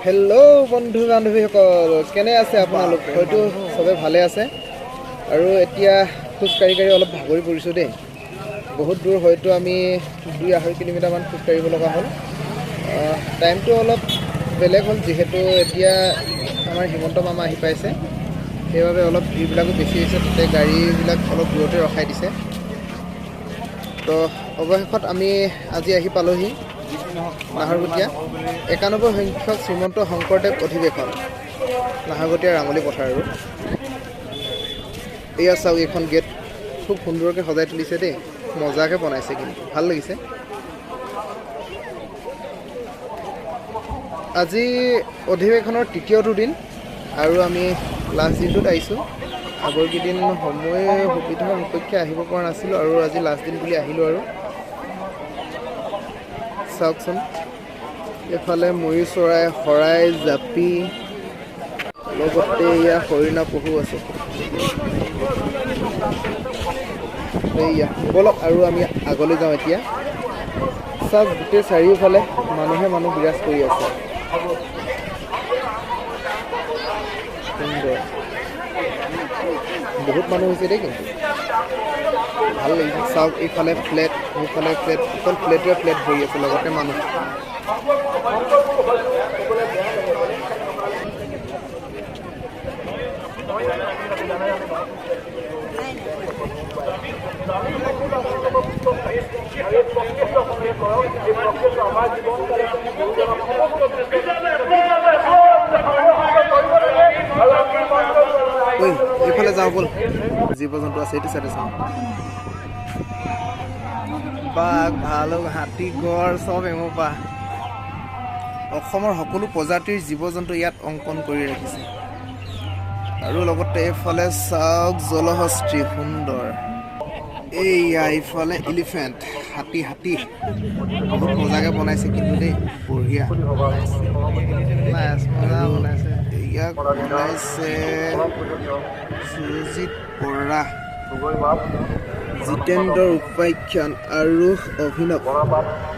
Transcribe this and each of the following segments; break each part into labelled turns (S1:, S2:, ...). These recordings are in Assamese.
S1: হেল্ল' বন্ধু বান্ধৱীসকল, কেনে আছে আপোনালোক? হয়তো চবে ভালে আছে। আৰু এতিয়া খোজকাঢ়ি অলপ ভাগৰি পৰিছোঁ দেই। বহুত দূৰ হয়তো আমি 2-2.5 কিলোমিটাৰমান খোজকাঢ়িব লগা হ'ল। টাইমটো অলপ বেলেগ হ'ল, যিহেতু এতিয়া আমাৰ হিমন্ত মামা আহি পাইছে, সেইবাবে অলপ ভিৰবিলাকো বেছি হৈছে। তাতে গাড়ীবিলাক অলপ দূৰতে ৰখাই দিছে। তো অৱশেষত আমি আজি আহি পালোহি নাহৰকটীয়া 91 সংখ্যক শ্ৰীমন্ত শংকৰদেৱ অধিৱেশন, নাহৰকটীয়া ৰাঙলী পথাৰ। আৰু এয়া চাওক, এইখন গেট খুব সুন্দৰকৈ সজাই তুলিছে দেই, মজাকৈ বনাইছে, কিন্তু ভাল লাগিছে। আজি অধিৱেশনৰ তৃতীয়টো দিন আৰু আমি লাষ্ট দিনটোত আহিছোঁ। আগৰ কেইদিন সুবিধাৰ বিপক্ষে আহিব পৰা নাছিলোঁ, আৰু আজি লাষ্ট দিন বুলি আহিলোঁ। আৰু চাওকচোন, এইফালে ময়ূৰ চৰাই, শৰাই, জাপি, লগতে এয়া হৰিণা পহু আছে। এয়া বলক আৰু আমি আগলৈ যাওঁ এতিয়া। চাওক, গোটেই চাৰিওফালে মানুহ বিৰাজ কৰি আছে। সুন্দৰ, বহুত মানুহ হৈছে দেই, কিন্তু ভাল লাগিছে। চাওক, এইফালে ফ্লেট, সেইফালে ফ্লেট, অকল ফ্লেটে ফ্লেট ভৰি আছে, লগতে মানুহ। এইফালে যাওঁ ব'ল, জীৱ জন্তু আছে, এইটো চাইডে চাওঁ। বাঘ, ভালুক, হাতী, গড় চব এমৰ পৰা। অসমৰ সকলো প্ৰজাতিৰ জীৱ জন্তু ইয়াত অংকন কৰি ৰাখিছে। আৰু লগতে এইফালে চাওক, জলহস্তী, সুন্দৰ। এইয়া এইফালে এলিফেণ্ট, হাতী বহুত মজাকৈ বনাইছে কিন্তু দেই, বঢ়িয়া। বনাইছে, ইয়াক বনাইছে সুজিত বৰা, জিতেন্দ্ৰ উপাখ্যান আৰু অভিনৱ।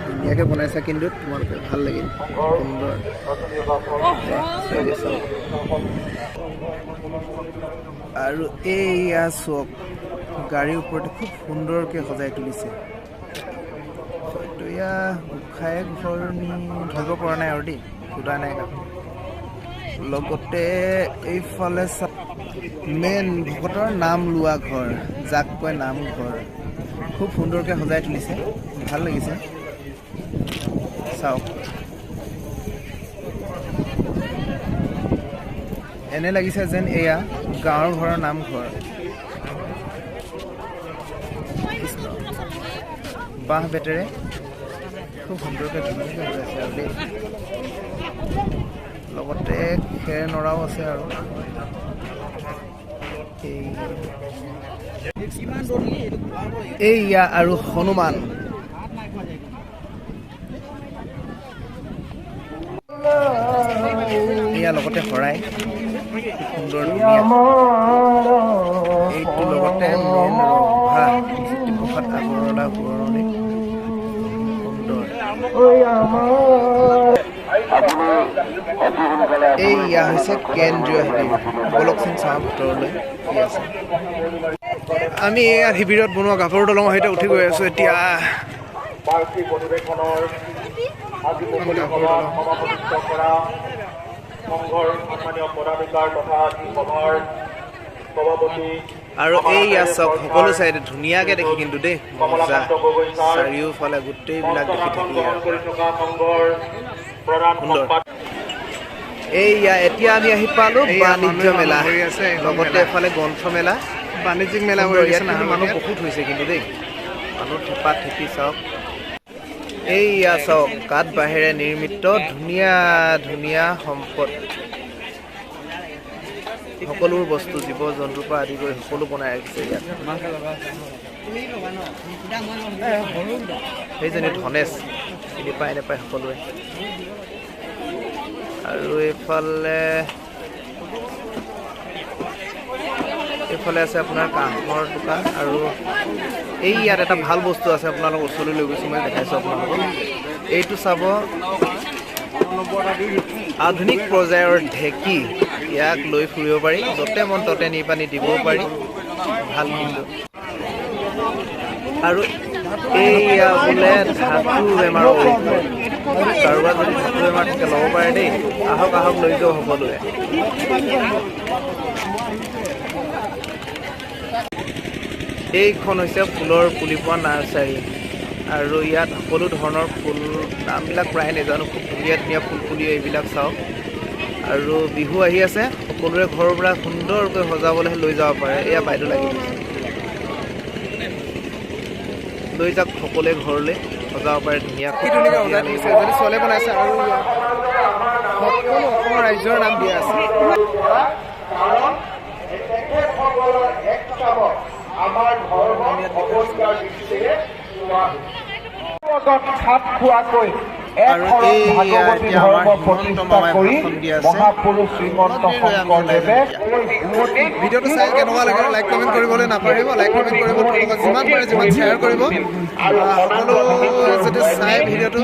S1: ধুনীয়াকৈ বনাইছে, কিন্তু তোমালোকে ভাল লাগিল, সুন্দৰ। আৰু এইয়া চক, গাড়ীৰ ওপৰতে খুব সুন্দৰকৈ সজাই তুলিছে। হয়তো এয়া গোসাঁই ঘৰ ধৰিব পৰা নাই আৰু দেই, সোধা নাই কাকো। লগতে এইফালে মেইন ভকতৰ নাম লোৱা ঘৰ, যাক কয় নামঘৰ, খুব সুন্দৰকৈ সজাই তুলিছে, ভাল লাগিছে। চাওক, এনে লাগিছে যেন এয়া গাঁৱৰ ঘৰৰ নামঘৰ। বাঁহ বেতেৰে খুব সুন্দৰকৈ ধুনীয়াকৈ সজাইছে আৰু দেই। লগতে খেৰ নৰাও আছে। আৰু এইয়া আৰু হনুমান, এয়া লগতে শৰাই, সুন্দৰ ধুনীয়া। এইটো লগতে মেইন ৰভা, জ্যোতিপ্ৰসাদ আগৰৱালা পুৰণি, সুন্দৰ। এইয়া হৈছে কেন্দ্ৰীয় শিবিৰ, বলকচোন চাওঁ ভিতৰলৈ কি আছে। আমি এয়া শিবিৰত বনোৱা গাভৰু দলঙৰ সৈতে উঠি গৈ আছোঁ এতিয়া। আৰু এইয়া চব সকলো চাইডে ধুনীয়াকে দেখি কিন্তু দেই, মজা। চাৰিওফালে গোটেইবিলাক দেখি থাকি সুন্দৰ। এইয়া এতিয়া আমি আহি পালো বাণিজ্য মেলা, লগতে এফালে গ্ৰন্থমেলা, বাণিজ্যিক মেলা। ইয়াত কিন্তু মানুহ বহুত হৈছে কিন্তু দেই, মানুহ থেপা থেপি। চাওক, এইয়া চাওক, কাঠ বাঁহেৰে নিৰ্মিত ধুনীয়া ধুনীয়া সম্পদ, সকলোবোৰ বস্তু, জীৱ জন্তুৰ পৰা আদি কৰি সকলো বনাই ৰাখিছে ইয়াত। সেইজনী ধনেশ, চিনি পাই নাপায় সকলোৱে। আৰু এইফালে আছে আপোনাৰ কাঁহৰ দোকান। আৰু এই ইয়াত এটা ভাল বস্তু আছে, আপোনালোকক ওচৰলৈ লৈ গৈছোঁ, মই দেখাইছোঁ আপোনালোকক। এইটো চাব, আধুনিক পৰ্যায়ৰ ঢেঁকী ইয়াক লৈ ফুৰিব পাৰি য'তে মন ততে নি পানী দিবও পাৰি ভাল কিন্তু আৰু এইয়া বোলে ধাতু বেমাৰৰ কাৰোবাৰ যদি ধাতু বেমাৰ থাকে ল'ব পাৰে দেই আহক আহক লৈ যাওঁ সকলোৱে এইখন হৈছে ফুলৰ পুলি পোৱা নাৰ্চাৰী আৰু ইয়াত সকলো ধৰণৰ ফুল নামবিলাক প্ৰায় নাজানো খুব ধুনীয়া ধুনীয়া ফুল পুলি এইবিলাক চাওক আৰু বিহু আহি আছে সকলোৰে ঘৰৰ পৰা সুন্দৰকৈ সজাবলৈ লৈ যাব পাৰে এয়া বাইদেউ লাগি লৈ যাওক সকলোৱে ঘৰলৈ সজাব পাৰে ধুনীয়াকৈ সজাই দিছে যদি ছোৱালী বনাইছে আৰু সকলো অসমৰ ৰাজ্যৰ নাম দিয়া আছে
S2: আমাৰ ধৰ্মৰ অৱস্থাৰ দৃষ্টিৰে খাপ খোৱাকৈ ভাগৱতী ধৰ্ম প্ৰতিষ্ঠা কৰি মহাপুৰুষ শ্ৰীমন্ত শংকৰদেৱে
S1: ভিডিঅ'টো চাই কেনেকুৱা লাগে লাইক কমেণ্ট কৰিবলৈ নাপাহৰিব লাইক কমেণ্ট কৰিব যিমান পাৰে যিমান শ্বেয়াৰ কৰিব সকলো যদি চাই ভিডিঅ'টো